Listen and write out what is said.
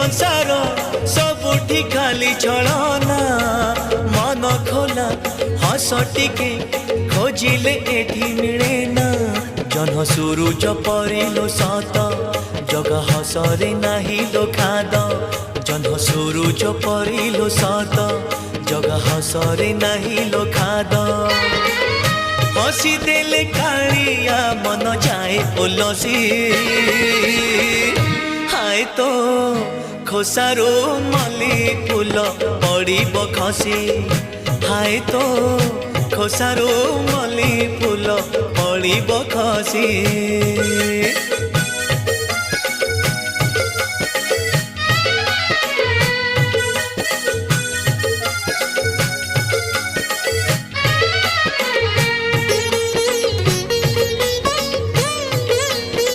संसार सबुठी खाली छलना मन खोला हस टिके खोजिले एठी मिले ना जन सुरुज परिलो सत जग हसरे नाही लो खाद जन सुरुज परिलो सत जग हसरे नाही लो खाद हसी देले कालिया मन जाए उलसी हाय तो खोसारो मली फूल पड़ब खसी हाय तो खोसारो मली फूल पड़ब खसी।